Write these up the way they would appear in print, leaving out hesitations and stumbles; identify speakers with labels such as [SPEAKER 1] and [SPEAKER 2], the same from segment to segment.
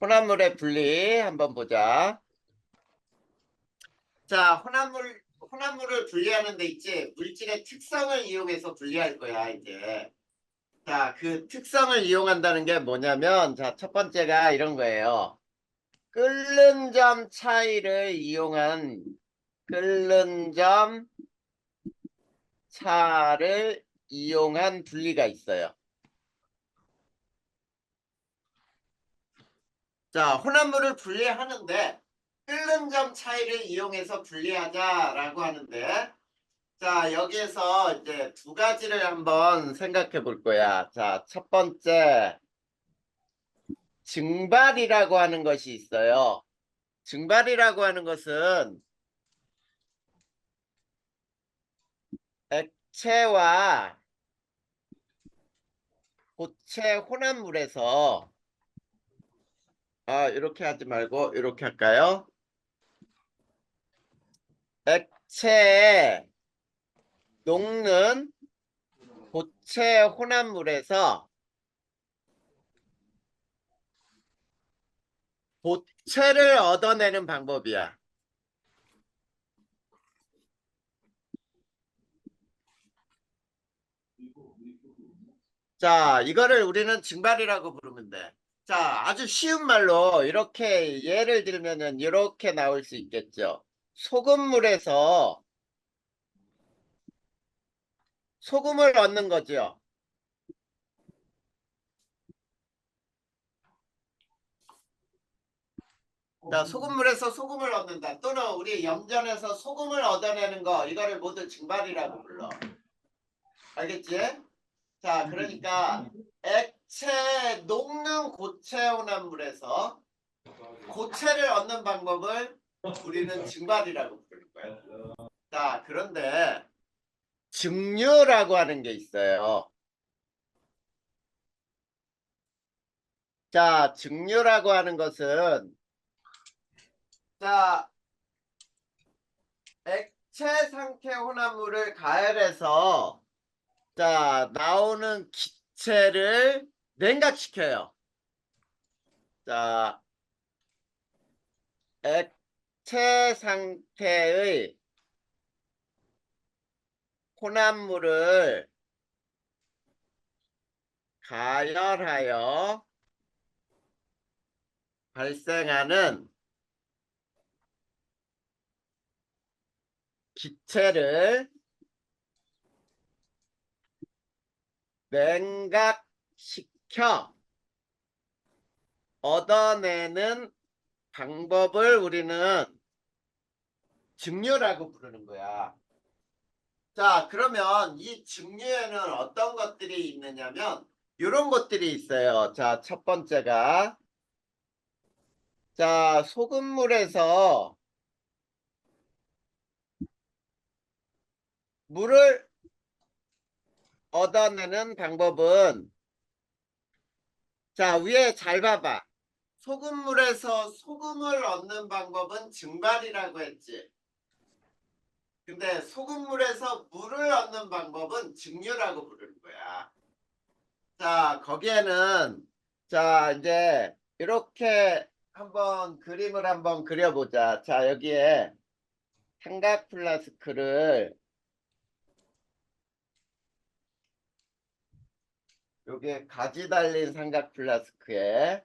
[SPEAKER 1] 혼합물의 분리 한번 보자. 자, 혼합물을 분리하는 데 있지. 물질의 특성을 이용해서 분리할 거야, 이제. 자, 그 특성을 이용한다는 게 뭐냐면, 자, 첫 번째가 이런 거예요. 끓는 점 차이를 이용한 끓는 점 차를 이용한 분리가 있어요. 자, 혼합물을 분리하는데 끓는 점 차이를 이용해서 분리하자라고 하는데, 자, 여기에서 이제 두 가지를 한번 생각해 볼 거야. 자, 첫 번째, 증발이라고 하는 것이 있어요. 증발이라고 하는 것은 액체와 고체 혼합물에서, 이렇게 하지 말고 이렇게 할까요? 액체에 녹는 고체 혼합물에서 고체를 얻어내는 방법이야. 자, 이거를 우리는 증발이라고 부르면 돼. 자, 아주 쉬운 말로 이렇게 예를 들면은 이렇게 나올 수 있겠죠. 소금물에서 소금을 얻는 거죠. 자, 소금물에서 소금을 얻는다. 또는 우리 염전에서 소금을 얻어내는 거, 이거를 모두 증발이라고 불러. 알겠지? 자, 그러니까 액체 녹는 고체 혼합물에서 고체를 얻는 방법을 우리는 증발이라고 부를 거야. 자, 그런데 증류라고 하는 게 있어요. 자, 증류라고 하는 것은, 자, 액체 상태 혼합물을 가열해서, 자, 나오는 기체를 냉각시켜요. 자, 액체 상태의 혼합물을 가열하여 발생하는 기체를 냉각시켜 얻어내는 방법을 우리는 증류라고 부르는 거야. 자, 그러면 이 증류에는 어떤 것들이 있느냐면 이런 것들이 있어요. 자, 첫 번째가, 자, 소금물에서 물을 얻어내는 방법은, 자, 위에 잘 봐봐. 소금물에서 소금을 얻는 방법은 증발이라고 했지. 근데 소금물에서 물을 얻는 방법은 증류라고 부르는 거야. 자, 거기에는, 자, 이제 이렇게 한번 그림을 한번 그려보자. 자, 여기에 삼각 플라스크를, 여기에 가지 달린 삼각 플라스크에,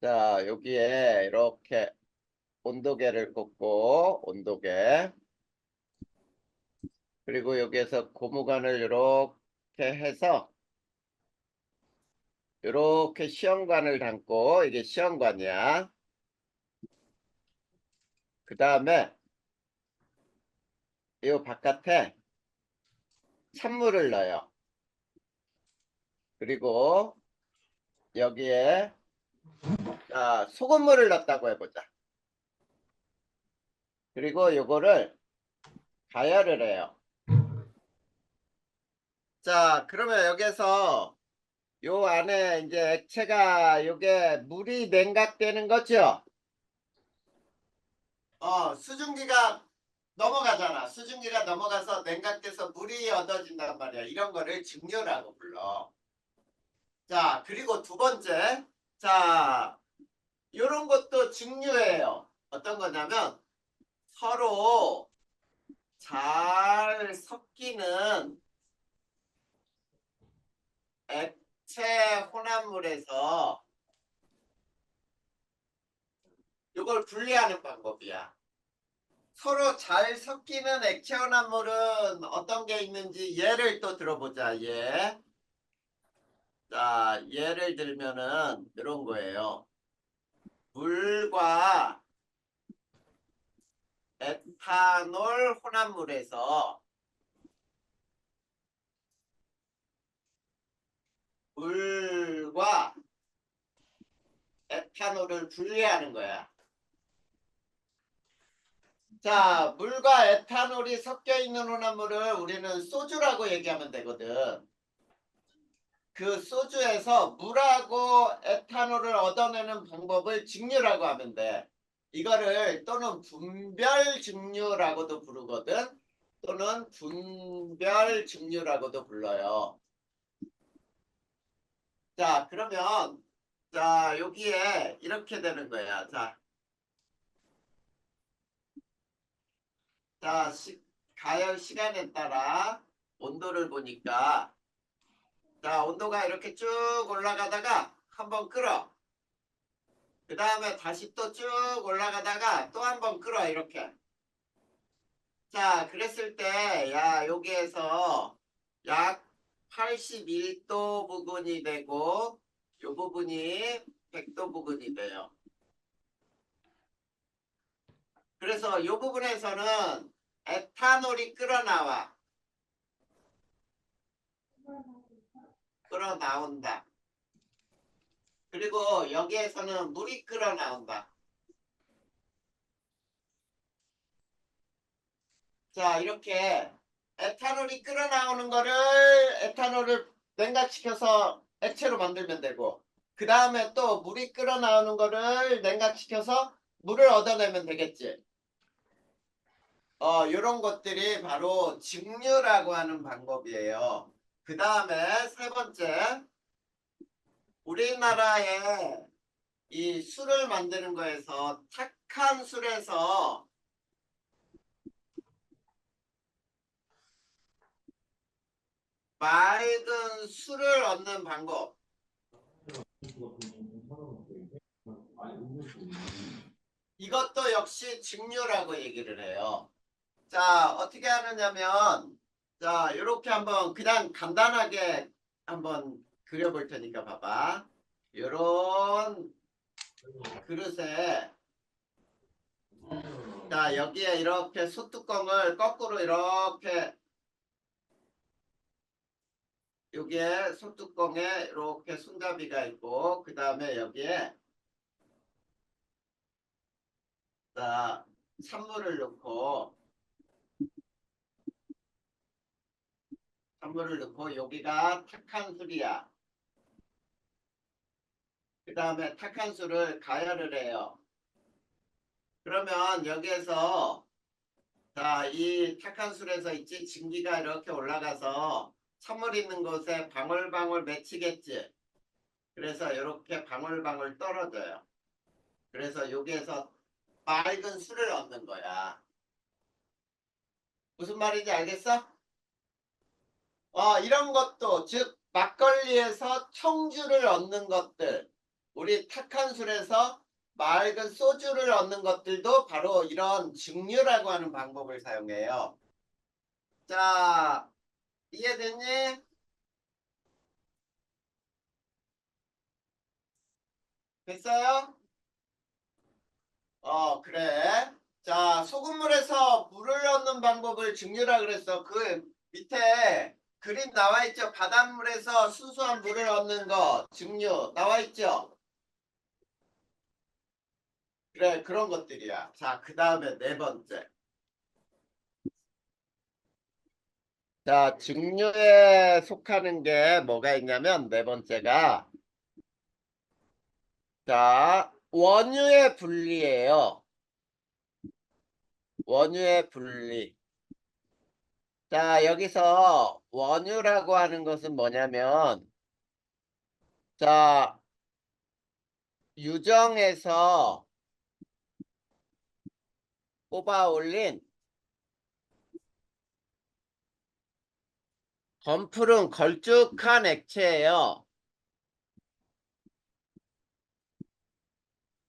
[SPEAKER 1] 자, 여기에 이렇게 온도계를 꽂고, 온도계, 그리고 여기에서 고무관을 이렇게 해서 이렇게 시험관을 담고, 이게 시험관이야. 그 다음에 이 바깥에 찬물을 넣어요. 그리고 여기에, 자, 소금물을 넣었다고 해보자. 그리고 요거를 가열을 해요. 자, 그러면 여기서 요 안에 이제 액체가, 요게 물이 냉각되는 거죠. 수증기가 넘어가잖아. 수증기가 넘어가서 냉각돼서 물이 얻어진단 말이야. 이런 거를 증류라고 불러. 자, 그리고 두 번째. 자, 요런 것도 증류예요. 어떤 거냐면 서로 잘 섞이는 액체 혼합물에서 이걸 분리하는 방법이야. 서로 잘 섞이는 액체 혼합물은 어떤 게 있는지 예를 또 들어보자. 예. 자, 예를 들면은 이런 거예요. 물과 에탄올 혼합물에서 물과 에탄올을 분리하는 거야. 자, 물과 에탄올이 섞여 있는 혼합물을 우리는 소주라고 얘기하면 되거든. 그 소주에서 물하고 에탄올을 얻어내는 방법을 증류라고 하면 돼. 이거를 또는 분별 증류라고도 부르거든. 또는 분별 증류라고도 불러요. 자, 그러면 자, 여기에 이렇게 되는 거야. 자, 자, 가열 시간에 따라 온도를 보니까 자, 온도가 이렇게 쭉 올라가다가 한번 끌어. 그 다음에 다시 또 쭉 올라가다가 또 한번 끌어. 이렇게. 자, 그랬을 때, 야, 여기에서 약 81도 부근이 되고, 요 부분이 100도 부근이 돼요. 그래서 요 부분에서는 에탄올이 끌어나와. 끌어나온다. 그리고 여기에서는 물이 끌어나온다. 자, 이렇게 에탄올이 끌어나오는 거를 에탄올을 냉각시켜서 액체로 만들면 되고, 그 다음에 또 물이 끌어나오는 거를 냉각시켜서 물을 얻어내면 되겠지. 요런 것들이 바로 증류라고 하는 방법이에요. 그 다음에 세 번째, 우리나라에 이 술을 만드는 거에서 착한 술에서 맑은 술을 얻는 방법. 이것도 역시 증류라고 얘기를 해요. 자, 어떻게 하느냐면, 자, 이렇게 한번 그냥 간단하게 한번 그려볼 테니까 봐봐. 요런 그릇에, 자, 여기에 이렇게 소뚜껑을 거꾸로 이렇게, 여기에 소뚜껑에 이렇게 손잡이가 있고, 그 다음에 여기에, 자, 찬물을 넣고, 찬물을 넣고, 여기가 탁한 술이야. 그 다음에 탁한 술을 가열을 해요. 그러면 여기에서 자, 이 탁한 술에서 있지 증기가 이렇게 올라가서 찬물 있는 곳에 방울방울 맺히겠지. 그래서 이렇게 방울방울 떨어져요. 그래서 여기에서 맑은 술을 얻는 거야. 무슨 말인지 알겠어? 이런 것도 즉 막걸리에서 청주를 얻는 것들, 우리 탁한 술에서 맑은 소주를 얻는 것들도 바로 이런 증류라고 하는 방법을 사용해요. 자, 이해됐니? 됐어요? 그래. 자, 소금물에서 물을 넣는 방법을 증류라 그랬어. 그 밑에 그림 나와 있죠? 바닷물에서 순수한 물을 얻는 거 증류 나와 있죠? 그래, 그런 것들이야. 자, 그 다음에 네 번째. 자, 증류에 속하는 게 뭐가 있냐면 네 번째가 자, 원유의 분리예요. 원유의 분리. 자, 여기서 원유라고 하는 것은 뭐냐면, 자, 유정에서 뽑아 올린 검푸른 걸쭉한 액체예요.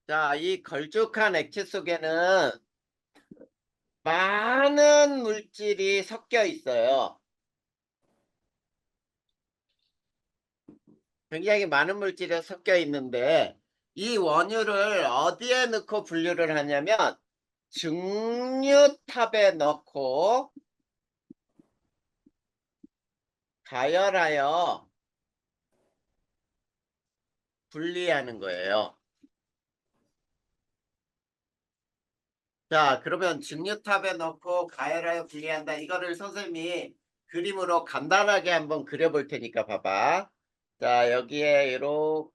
[SPEAKER 1] 자, 이 걸쭉한 액체 속에는 많은 물질이 섞여 있어요. 굉장히 많은 물질이 섞여 있는데 이 원유를 어디에 넣고 분류를 하냐면 증류탑에 넣고 가열하여 분리하는 거예요. 자, 그러면 증류탑에 넣고 가열하여 분리한다. 이거를 선생님이 그림으로 간단하게 한번 그려볼 테니까 봐봐. 자, 여기에 이렇게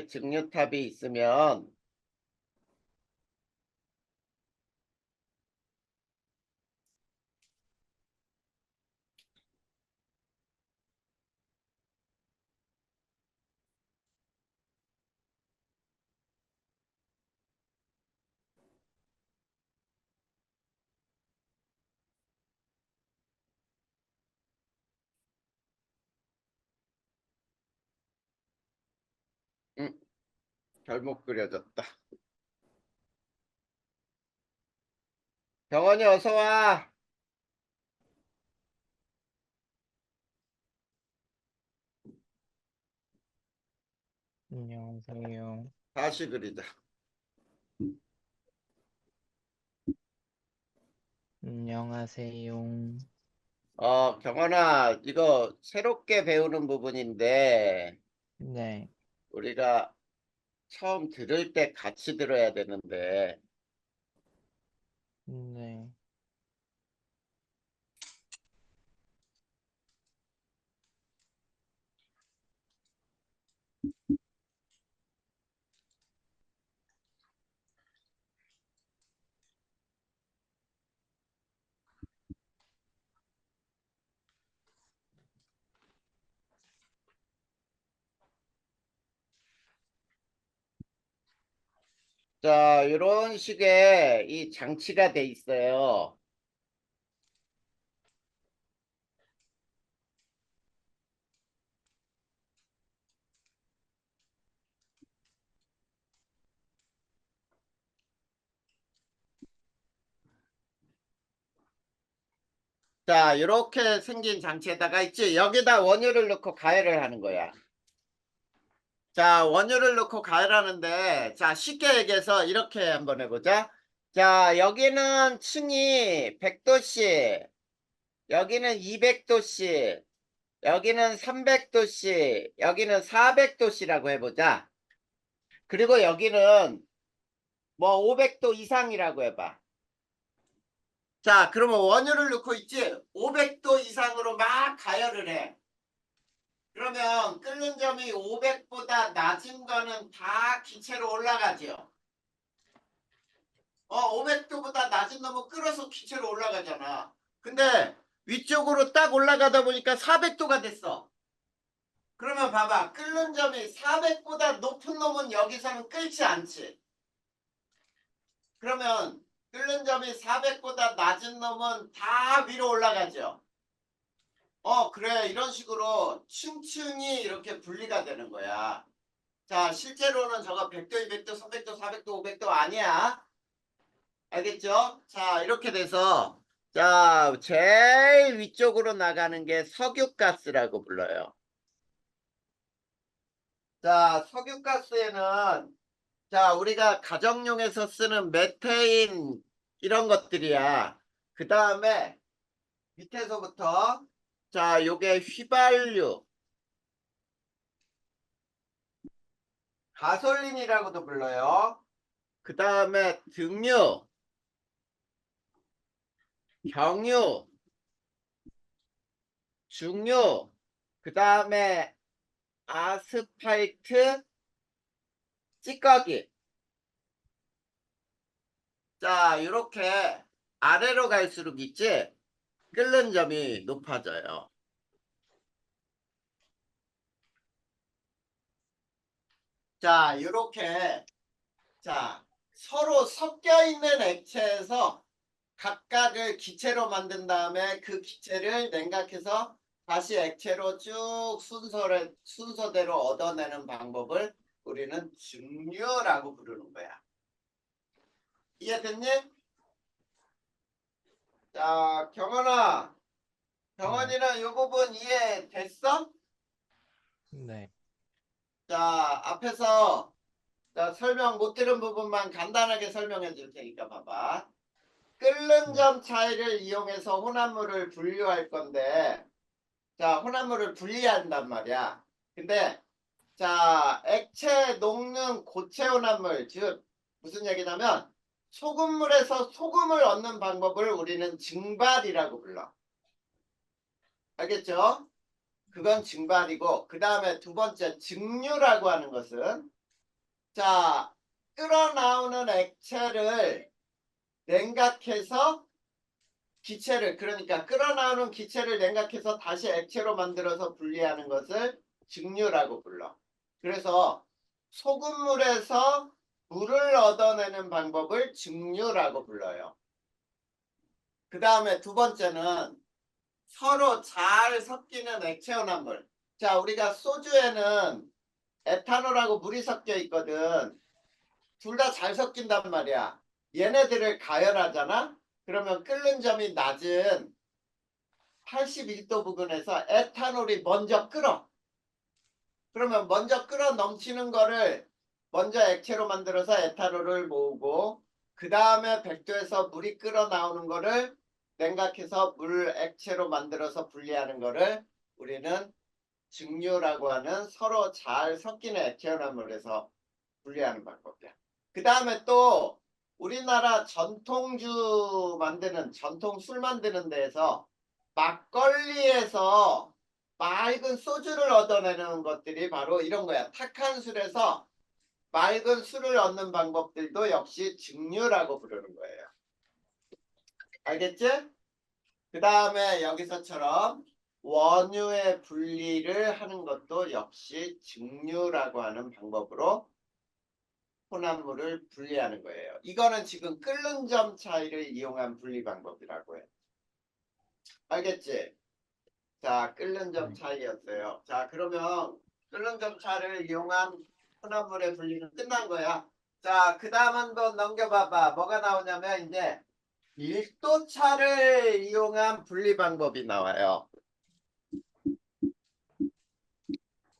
[SPEAKER 1] 증류탑이 있으면 음, 잘못 그려졌다. 병원이 어서 와.
[SPEAKER 2] 안녕하세요.
[SPEAKER 1] 다시 그리자.
[SPEAKER 2] 안녕하세요.
[SPEAKER 1] 경원아, 이거 새롭게 배우는 부분인데
[SPEAKER 2] 네,
[SPEAKER 1] 우리가 처음 들을 때 같이 들어야 되는데
[SPEAKER 2] 네.
[SPEAKER 1] 자, 이런 식의 이 장치가 돼 있어요. 자, 이렇게 생긴 장치에다가 있지. 여기다 원유를 넣고 가열을 하는 거야. 자, 원유를 넣고 가열하는데, 자, 쉽게 얘기해서 이렇게 한번 해보자. 자, 여기는 층이 100도씨, 여기는 200도씨, 여기는 300도씨, 여기는 400도씨라고 해보자. 그리고 여기는 뭐 500도 이상이라고 해봐. 자, 그러면 원유를 넣고 있지? 500도 이상으로 막 가열을 해. 그러면 끓는 점이 500보다 낮은 거는 다 기체로 올라가죠. 500도보다 낮은 놈은 끓어서 기체로 올라가잖아. 근데 위쪽으로 딱 올라가다 보니까 400도가 됐어. 그러면 봐봐. 끓는 점이 400보다 높은 놈은 여기서는 끓지 않지. 그러면 끓는 점이 400보다 낮은 놈은 다 위로 올라가죠. 그래. 이런 식으로 층층이 이렇게 분리가 되는 거야. 자, 실제로는 저거 100도, 200도, 300도, 400도, 500도 아니야. 알겠죠? 자, 이렇게 돼서 자, 제일 위쪽으로 나가는 게 석유가스라고 불러요. 자, 석유가스에는 자, 우리가 가정용에서 쓰는 메테인 이런 것들이야. 그 다음에 밑에서부터 자, 요게 휘발유, 가솔린이라고도 불러요. 그 다음에 등유, 경유, 중유, 그 다음에 아스팔트, 찌꺼기. 자, 이렇게 아래로 갈수록 있지? 끓는 점이 높아져요. 자, 이렇게 자, 서로 섞여 있는 액체에서 각각을 기체로 만든 다음에 그 기체를 냉각해서 다시 액체로 쭉 순서대로 얻어내는 방법을 우리는 증류라고 부르는 거야. 이해됐니? 자, 경원아.
[SPEAKER 2] 네.
[SPEAKER 1] 경원이는 이 부분 이해됐어?
[SPEAKER 2] 네.
[SPEAKER 1] 자, 앞에서 자, 설명 못 들은 부분만 간단하게 설명해 줄 테니까 봐봐. 끓는
[SPEAKER 2] 네.
[SPEAKER 1] 점 차이를 이용해서 혼합물을 분류할 건데, 자, 혼합물을 분리한단 말이야. 근데, 자, 액체 녹는 고체 혼합물, 즉, 무슨 얘기냐면, 소금물에서 소금을 얻는 방법을 우리는 증발이라고 불러. 알겠죠? 그건 증발이고, 그 다음에 두 번째, 증류라고 하는 것은, 자, 끓어나오는 액체를 냉각해서 기체를 그러니까 끓어나오는 기체를 냉각해서 다시 액체로 만들어서 분리하는 것을 증류라고 불러. 그래서 소금물에서 물을 얻어내는 방법을 증류라고 불러요. 그 다음에 두 번째는 서로 잘 섞이는 액체 혼합물. 자, 우리가 소주에는 에탄올하고 물이 섞여 있거든. 둘 다 잘 섞인단 말이야. 얘네들을 가열하잖아? 그러면 끓는 점이 낮은 81도 부근에서 에탄올이 먼저 끓어. 그러면 먼저 끓어 넘치는 거를 먼저 액체로 만들어서 에탄올을 모으고 그 다음에 100도에서 물이 끓어 나오는 거를 냉각해서 물 액체로 만들어서 분리하는 거를 우리는 증류라고 하는 서로 잘 섞이는 액체화물에서 분리하는 방법이야. 그 다음에 또 우리나라 전통주 만드는 전통 술 만드는 데에서 막걸리에서 맑은 소주를 얻어내는 것들이 바로 이런 거야. 탁한 술에서 맑은 술을 얻는 방법들도 역시 증류라고 부르는 거예요. 알겠지? 그 다음에 여기서처럼 원유의 분리를 하는 것도 역시 증류라고 하는 방법으로 혼합물을 분리하는 거예요. 이거는 지금 끓는 점 차이를 이용한 분리 방법이라고 해. 알겠지? 자, 끓는 점
[SPEAKER 2] 네.
[SPEAKER 1] 차이였어요. 자, 그러면 끓는 점 차이를 이용한 혼합물의 분리는 끝난 거야. 자, 그 다음 한번 넘겨봐봐. 뭐가 나오냐면 이제 밀도차를 이용한 분리 방법이 나와요.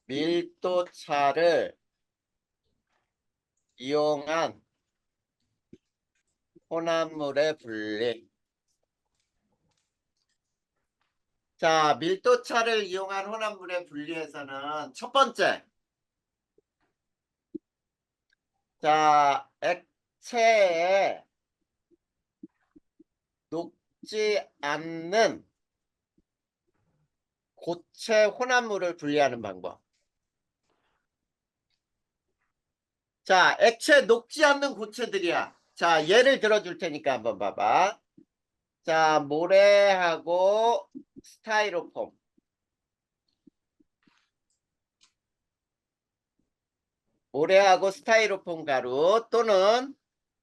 [SPEAKER 1] 밀도차를 이용한 혼합물의 분리. 자, 밀도차를 이용한 혼합물의 분리에서는 첫 번째, 자, 액체에 녹지 않는 고체 혼합물을 분리하는 방법. 자, 액체 녹지 않는 고체들이야. 자, 예를 들어줄 테니까 한번 봐봐. 자, 모래하고 스타이로폼. 모래하고 스타이로폼 가루 또는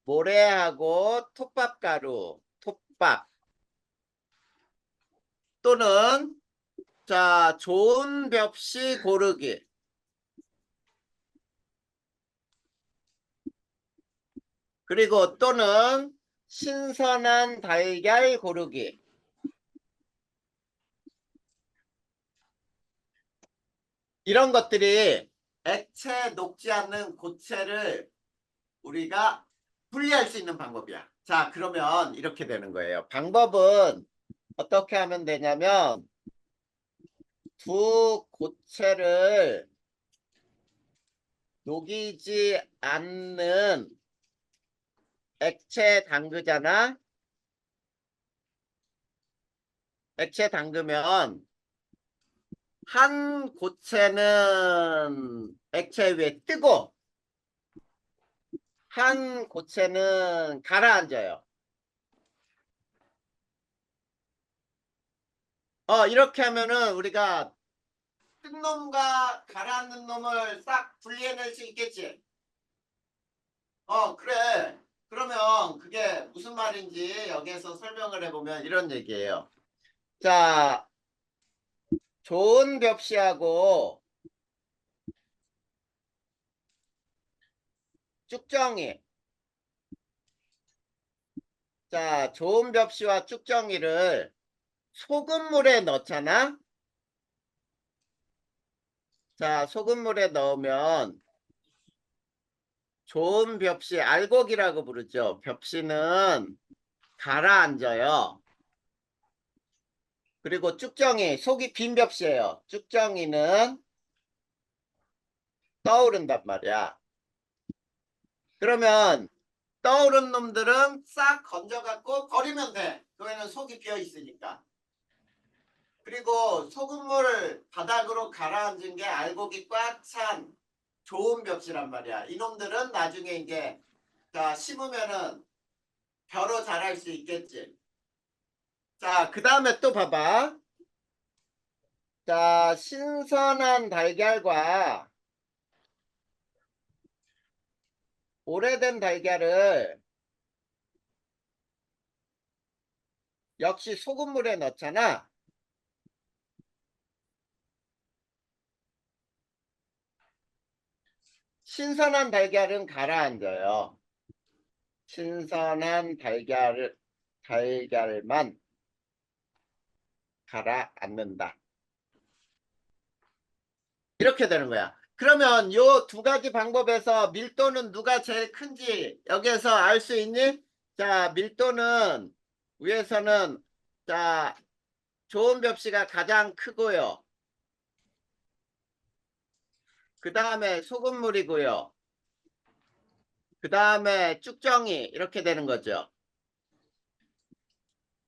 [SPEAKER 1] 모래하고 톱밥 가루, 톱밥 또는 자, 좋은 벽시 고르기. 그리고 또는 신선한 달걀 고르기. 이런 것들이 액체 녹지 않는 고체를 우리가 분리할 수 있는 방법이야. 자, 그러면 이렇게 되는 거예요. 방법은 어떻게 하면 되냐면 두 고체를 녹이지 않는 액체 담그잖아. 액체 담그면 한 고체는 액체 위에 뜨고 한 고체는 가라앉아요. 이렇게 하면은 우리가 뜬 놈과 가라앉는 놈을 싹 분리해낼 수 있겠지. 그래. 그러면 그게 무슨 말인지 여기에서 설명을 해보면 이런 얘기예요. 자, 좋은 벽시하고 쭉정이. 자, 좋은 벽시와 쭉정이를 소금물에 넣잖아. 자, 소금물에 넣으면 좋은 벽시, 알곡이라고 부르죠. 벽시는 가라앉아요. 그리고 쭉정이, 속이 빈 벽시예요. 쭉정이는 떠오른단 말이야. 그러면 떠오른 놈들은 싹 건져갖고 버리면 돼. 그거에는 속이 비어 있으니까. 그리고 소금물을 바닥으로 가라앉은 게 알곡이 꽉 찬 좋은 벽시란 말이야. 이놈들은 나중에 이제 자 심으면은 벼로 자랄 수 있겠지. 자, 그 다음에 또 봐봐. 자, 신선한 달걀과 오래된 달걀을 역시 소금물에 넣잖아. 신선한 달걀은 가라앉아요. 신선한 달걀만 가라앉는다. 이렇게 되는 거야. 그러면 요 두 가지 방법에서 밀도는 누가 제일 큰지 여기에서 알 수 있니? 자, 밀도는 위에서는 자, 좋은 벽시가 가장 크고요. 그 다음에 소금물이고요. 그 다음에 쭉정이 이렇게 되는 거죠.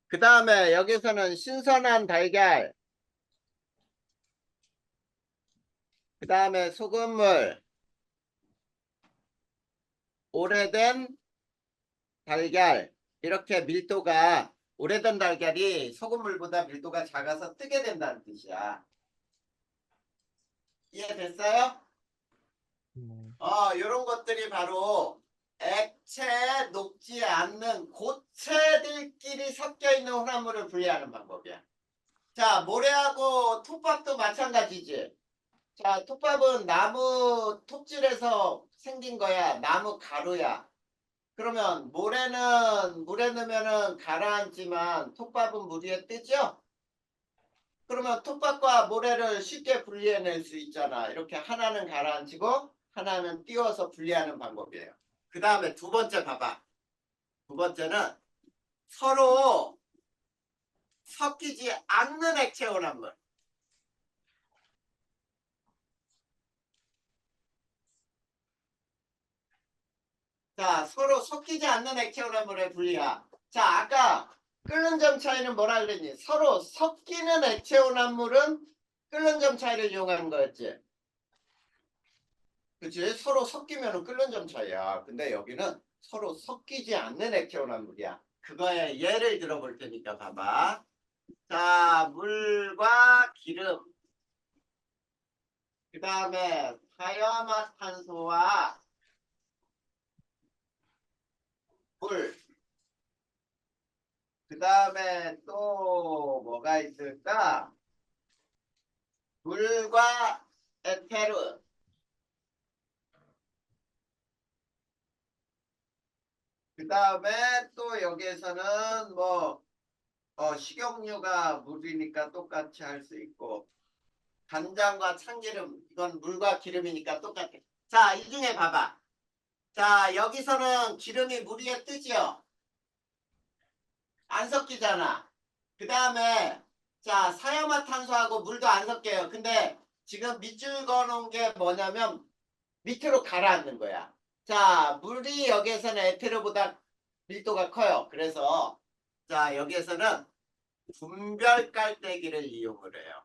[SPEAKER 1] 그 다음에 여기서는 신선한 달걀, 그 다음에 소금물, 오래된 달걀, 이렇게 밀도가 오래된 달걀이 소금물보다 밀도가 작아서 뜨게 된다는 뜻이야. 이해됐어요?
[SPEAKER 2] 네.
[SPEAKER 1] 이런 것들이 바로 액체에 녹지 않는 고체들끼리 섞여 있는 혼합물을 분리하는 방법이야. 자, 모래하고 톱밥도 마찬가지지. 자, 톱밥은 나무 톱질에서 생긴 거야. 나무 가루야. 그러면 모래는 물에 넣으면은 가라앉지만 톱밥은 물 위에 뜨죠? 그러면 톱밥과 모래를 쉽게 분리해낼 수 있잖아. 이렇게 하나는 가라앉히고 하나는 띄워서 분리하는 방법이에요. 그 다음에 두 번째 봐봐. 두 번째는 서로 섞이지 않는 액체 혼합물. 자, 서로 섞이지 않는 액체 혼합물의 분리야. 자, 아까 끓는 점 차이는 뭐라 그랬니? 서로 섞이는 액체 혼합물은 끓는 점 차이를 이용하는 거였지. 그치? 서로 섞이면 끓는 점 차이야. 근데 여기는 서로 섞이지 않는 액체 혼합물이야. 그거에 예를 들어볼 테니까 봐봐. 자, 물과 기름. 그 다음에 화염화탄소와 물. 그 다음에 또 뭐가 있을까? 물과 에테르. 그 다음에 또 여기에서는 뭐 식용유가 물이니까 똑같이 할 수 있고 간장과 참기름 이건 물과 기름이니까 똑같아. 자, 이 중에 봐봐. 자, 여기서는 기름이 물 위에 뜨지요. 안 섞이잖아. 그 다음에 자, 사염화탄소하고 물도 안 섞여요. 근데 지금 밑줄 그어놓은 게 뭐냐면 밑으로 가라앉는 거야. 자, 물이 여기에서는 에테르보다 밀도가 커요. 그래서 자, 여기에서는 분별 깔때기를 이용을 해요.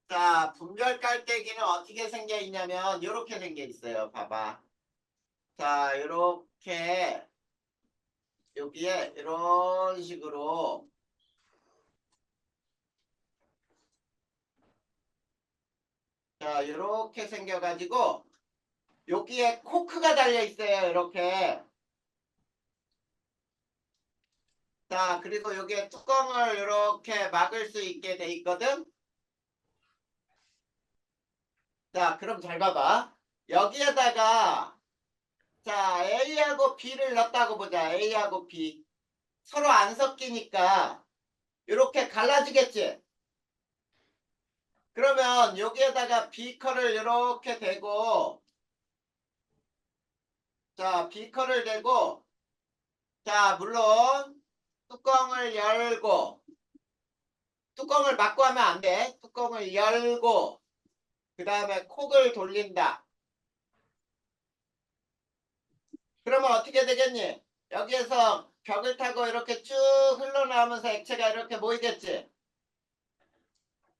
[SPEAKER 1] 자, 분별 깔때기는 어떻게 생겨 있냐면 이렇게 생겨 있어요. 봐봐. 자, 이렇게 여기에 이런 식으로 자, 이렇게 생겨가지고 여기에 코크가 달려 있어요. 이렇게. 자, 그리고 여기에 뚜껑을 이렇게 막을 수 있게 돼 있거든. 자, 그럼 잘 봐봐. 여기에다가 자, A하고 B를 넣었다고 보자. A하고 B. 서로 안 섞이니까 이렇게 갈라지겠지. 그러면 여기에다가 비커를 이렇게 대고 자, 비커를 대고 자, 물론 뚜껑을 열고 뚜껑을 막고 하면 안 돼. 뚜껑을 열고 그 다음에 콕을 돌린다. 그러면 어떻게 되겠니? 여기에서 벽을 타고 이렇게 쭉 흘러나오면서 액체가 이렇게 모이겠지.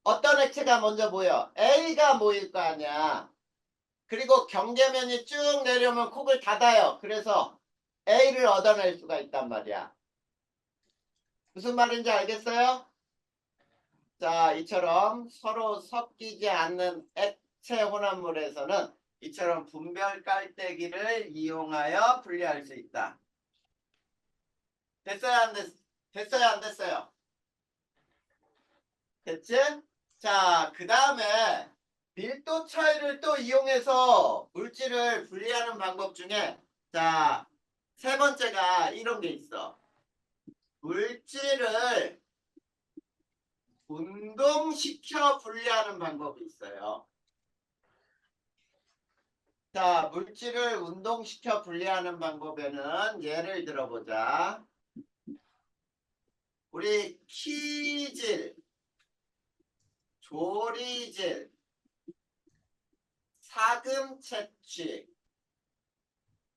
[SPEAKER 1] 어떤 액체가 먼저 모여? A가 모일 거 아니야. 그리고 경계면이 쭉 내려오면 콕을 닫아요. 그래서 A를 얻어낼 수가 있단 말이야. 무슨 말인지 알겠어요? 자, 이처럼 서로 섞이지 않는 액체 혼합물에서는 이처럼 분별 깔때기를 이용하여 분리할 수 있다. 됐어요? 안 됐, 됐어요? 안 됐어요? 됐지? 자, 그 다음에 밀도 차이를 또 이용해서 물질을 분리하는 방법 중에 자, 세 번째가 이런 게 있어. 물질을 운동시켜 분리하는 방법이 있어요. 자, 물질을 운동시켜 분리하는 방법에는 예를 들어보자. 우리 키질, 조리질, 사금 채취,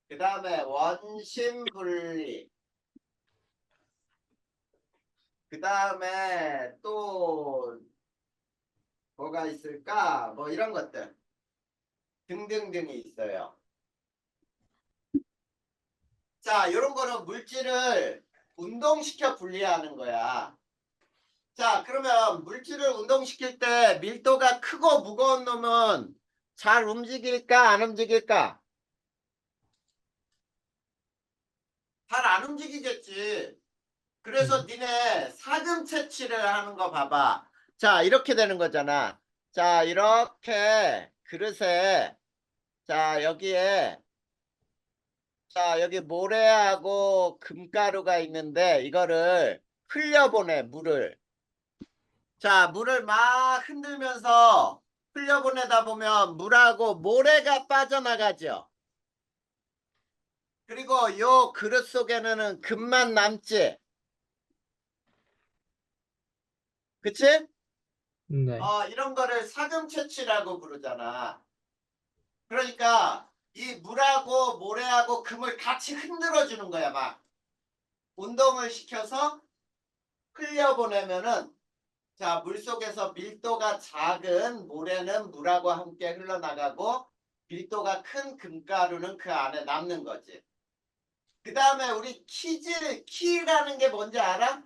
[SPEAKER 1] 그 다음에 원심 분리, 그 다음에 또 뭐가 있을까? 뭐 이런 것들 등등등이 있어요. 자, 이런 거는 물질을 운동시켜 분리하는 거야. 자, 그러면 물질을 운동시킬 때 밀도가 크고 무거운 놈은 잘 움직일까, 안 움직일까? 잘 안 움직이겠지. 그래서 니네 사금 채취를 하는 거 봐봐. 자, 이렇게 되는 거잖아. 자, 이렇게 그릇에 자, 여기에 자, 여기 모래하고 금가루가 있는데 이거를 흘려보내, 물을. 자, 물을 막 흔들면서 흘려보내다 보면 물하고 모래가 빠져나가죠. 그리고 요 그릇 속에는 금만 남지. 그치?
[SPEAKER 2] 네.
[SPEAKER 1] 이런 거를 사금 채취라고 부르잖아. 그러니까 이 물하고 모래하고 금을 같이 흔들어 주는 거야, 막. 운동을 시켜서 흘려보내면은 자, 물속에서 밀도가 작은 모래는 물하고 함께 흘러나가고 밀도가 큰 금가루는 그 안에 남는 거지. 그 다음에 우리 키라는 게 뭔지 알아?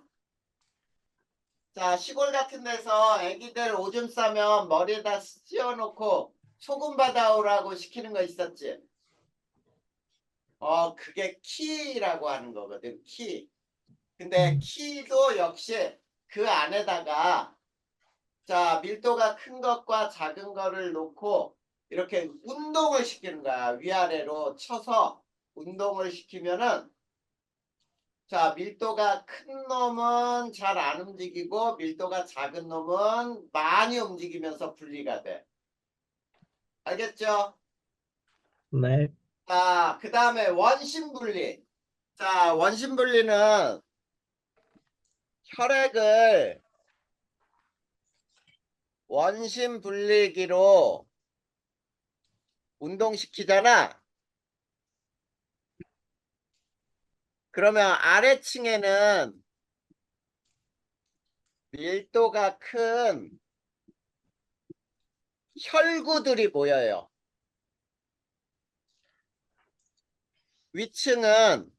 [SPEAKER 1] 자, 시골 같은 데서 애기들 오줌 싸면 머리에다 씌워놓고 소금 받아오라고 시키는 거 있었지? 그게 키라고 하는 거거든, 키. 근데 키도 역시 그 안에다가 자, 밀도가 큰 것과 작은 거를 놓고 이렇게 운동을 시키는 거야. 위아래로 쳐서 운동을 시키면은 자, 밀도가 큰 놈은 잘 안 움직이고 밀도가 작은 놈은 많이 움직이면서 분리가 돼. 알겠죠?
[SPEAKER 2] 네.
[SPEAKER 1] 자, 그 다음에 원심 분리. 자, 원심 분리는 혈액을 원심 분리기로 운동시키잖아. 그러면 아래층에는 밀도가 큰 혈구들이 모여요. 위층은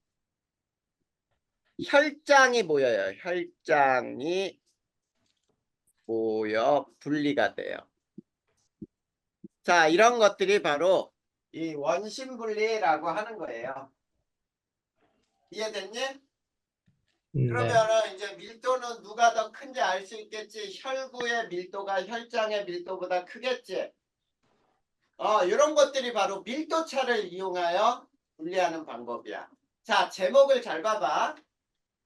[SPEAKER 1] 혈장이 모여요. 혈장이 모여 분리가 돼요. 자, 이런 것들이 바로 이 원심분리라고 하는 거예요. 이해됐니?
[SPEAKER 2] 네.
[SPEAKER 1] 그러면은 이제 밀도는 누가 더 큰지 알 수 있겠지. 혈구의 밀도가 혈장의 밀도보다 크겠지. 이런 것들이 바로 밀도차를 이용하여 분리하는 방법이야. 자, 제목을 잘 봐봐.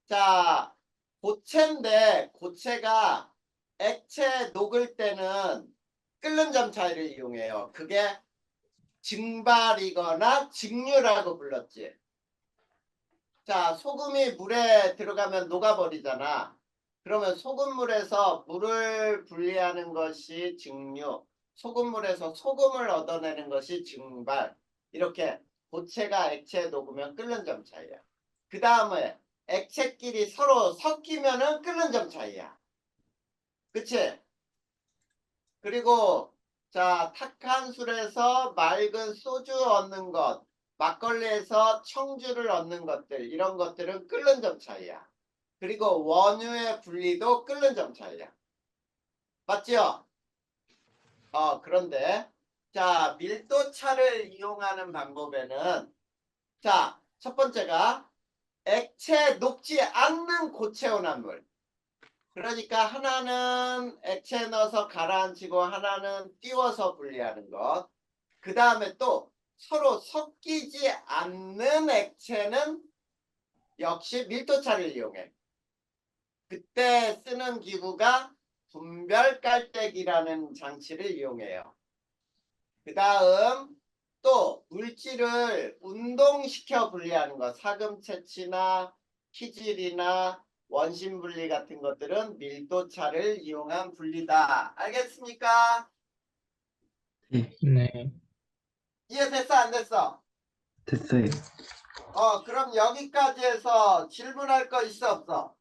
[SPEAKER 1] 자, 고체인데 고체가 액체 녹을 때는 끓는 점 차이를 이용해요. 그게 증발이거나 증류라고 불렀지. 자, 소금이 물에 들어가면 녹아버리잖아. 그러면 소금물에서 물을 분리하는 것이 증류, 소금물에서 소금을 얻어내는 것이 증발. 이렇게 고체가 액체에 녹으면 끓는 점 차이야. 그 다음에 액체끼리 서로 섞이면은 끓는 점 차이야. 그치? 그리고 자, 탁한 술에서 맑은 소주 얻는 것, 막걸리에서 청주를 얻는 것들, 이런 것들은 끓는 점 차이야. 그리고 원유의 분리도 끓는 점 차이야. 맞죠? 그런데 자, 밀도차를 이용하는 방법에는 자, 첫 번째가 액체에 녹지 않는 고체온합물. 그러니까 하나는 액체에 넣어서 가라앉히고 하나는 띄워서 분리하는 것. 그 다음에 또 서로 섞이지 않는 액체는 역시 밀도차를 이용해. 그때 쓰는 기구가 분별 깔때기라는 장치를 이용해요. 그 다음 또 물질을 운동시켜 분리하는 것. 사금채취나 키질이나 원심분리 같은 것들은 밀도차를 이용한 분리다. 알겠습니까?
[SPEAKER 2] 네.
[SPEAKER 1] 이해됐어 안 됐어?
[SPEAKER 3] 됐어요.
[SPEAKER 1] 그럼 여기까지 해서 질문할 거 있어 없어?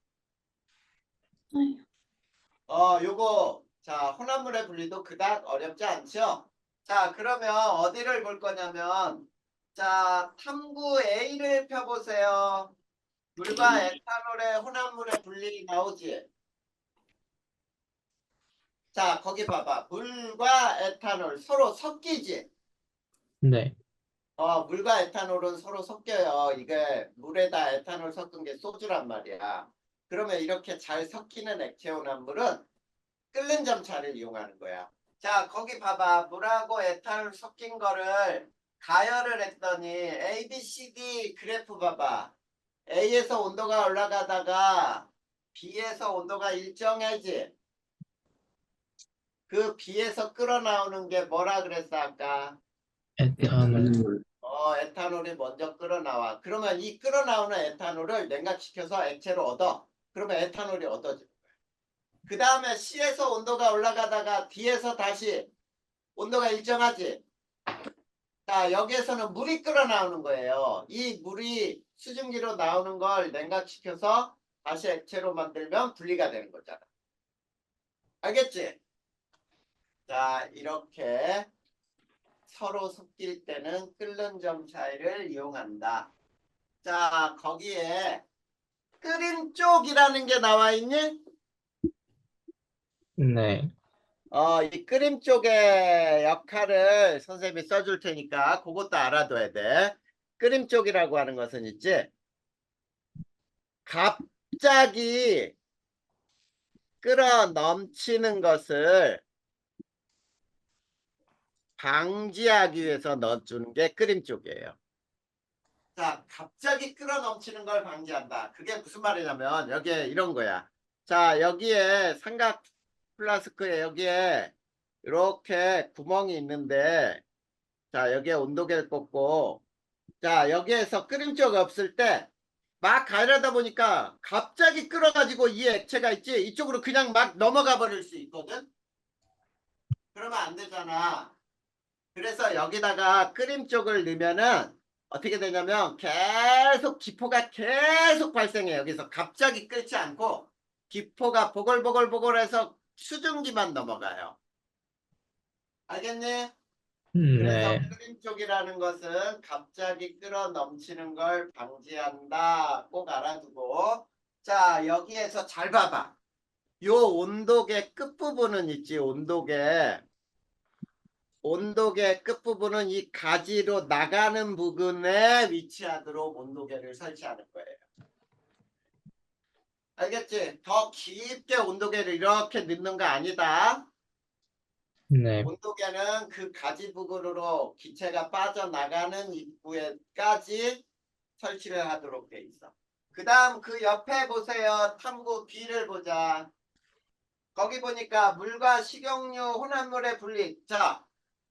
[SPEAKER 1] 요거 자 혼합물의 분리도 그닥 어렵지 않죠? 자 그러면 어디를 볼 거냐면 자 탐구 A를 펴보세요. 물과 에탄올의 혼합물의 분리 나오지? 자 거기 봐봐. 물과 에탄올 서로 섞이지?
[SPEAKER 2] 네.
[SPEAKER 1] 물과 에탄올은 서로 섞여요. 이게 물에다 에탄올 섞은 게 소주란 말이야. 그러면 이렇게 잘 섞이는 액체 혼합물은 끓는 점차를 이용하는 거야. 자, 거기 봐봐. 물하고 에탄올 섞인 거를 가열을 했더니 A, B, C, D 그래프 봐봐. A에서 온도가 올라가다가 B에서 온도가 일정해지. 그 B에서 끓어나오는 게 뭐라 그랬어 아까?
[SPEAKER 2] 에탄올.
[SPEAKER 1] 에탄올이 먼저 끓어나와. 그러면 이 끓어나오는 에탄올을 냉각시켜서 액체로 얻어. 그러면 에탄올이 얻어져. 그 다음에 C에서 온도가 올라가다가 D에서 다시 온도가 일정하지. 자, 여기에서는 물이 끓어나오는 거예요. 이 물이 수증기로 나오는 걸 냉각시켜서 다시 액체로 만들면 분리가 되는 거잖아. 알겠지? 자, 이렇게 서로 섞일 때는 끓는 점 차이를 이용한다. 자, 거기에 끓인 쪽이라는 게 나와 있니?
[SPEAKER 2] 네.
[SPEAKER 1] 이 끓임 쪽의 역할을 선생님이 써줄 테니까 그것도 알아둬야 돼. 끓임 쪽이라고 하는 것은 있지. 갑자기 끓어 넘치는 것을 방지하기 위해서 넣어주는 게 끓임 쪽이에요. 자, 갑자기 끓어 넘치는 걸 방지한다. 그게 무슨 말이냐면 여기에 이런 거야. 자, 여기에 삼각 플라스크에 여기에 이렇게 구멍이 있는데 자, 여기에 온도계를 꽂고 자, 여기에서 끓임쪽 없을 때 막 가열하다 보니까 갑자기 끓어가지고 이 액체가 있지 이쪽으로 그냥 막 넘어가 버릴 수 있거든. 그러면 안 되잖아. 그래서 여기다가 끓임쪽을 넣으면은 어떻게 되냐면 계속 기포가 계속 발생해. 여기서 갑자기 끓지 않고 기포가 보글보글보글해서 수증기만 넘어가요. 알겠니? 그래서
[SPEAKER 2] 네.
[SPEAKER 1] 흐림 쪽이라는 것은 갑자기 끌어 넘치는 걸 방지한다. 꼭 알아두고. 자, 여기에서 잘 봐봐. 요 온도계 끝부분은 있지, 온도계. 온도계 끝부분은 이 가지로 나가는 부분에 위치하도록 온도계를 설치하는 거예요. 알겠지? 더 깊게 온도계를 이렇게 넣는 거 아니다.
[SPEAKER 2] 네.
[SPEAKER 1] 온도계는 그 가지 부분으로 기체가 빠져나가는 입구에까지 설치를 하도록 돼 있어. 그 다음 그 옆에 보세요. 탐구 B를 보자. 거기 보니까 물과 식용유 혼합물의 분리. 자,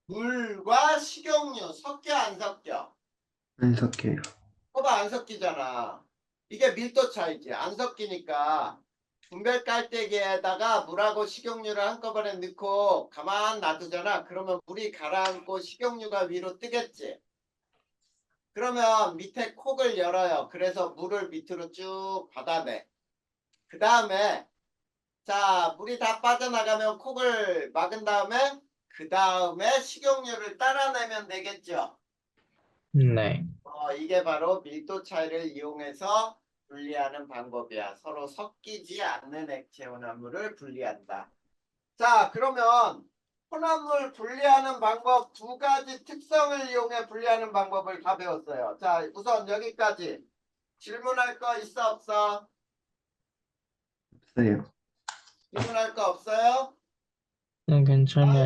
[SPEAKER 1] 물과 식용유 섞여 안 섞여?
[SPEAKER 3] 안 섞여요.
[SPEAKER 1] 봐봐, 안 섞이잖아. 이게 밀도 차이지. 안 섞이니까 분별 깔때기에다가 물하고 식용유를 한꺼번에 넣고 가만 놔두잖아. 그러면 물이 가라앉고 식용유가 위로 뜨겠지. 그러면 밑에 콕을 열어요. 그래서 물을 밑으로 쭉 받아내. 그 다음에 자, 물이 다 빠져나가면 콕을 막은 다음에 그 다음에 식용유를 따라내면 되겠죠.
[SPEAKER 2] 네.
[SPEAKER 1] 이게 바로 밀도 차이를 이용해서 분리하는 방법이야. 서로 섞이지 않는 액체 혼합물을 분리한다. 자, 그러면 혼합물 분리하는 방법 두 가지 특성을 이용해 분리하는 방법을 다 배웠어요. 자, 우선 여기까지 질문할 거 있어 없어?
[SPEAKER 3] 없어요.
[SPEAKER 1] 질문할 거 없어요?
[SPEAKER 2] 괜찮아요.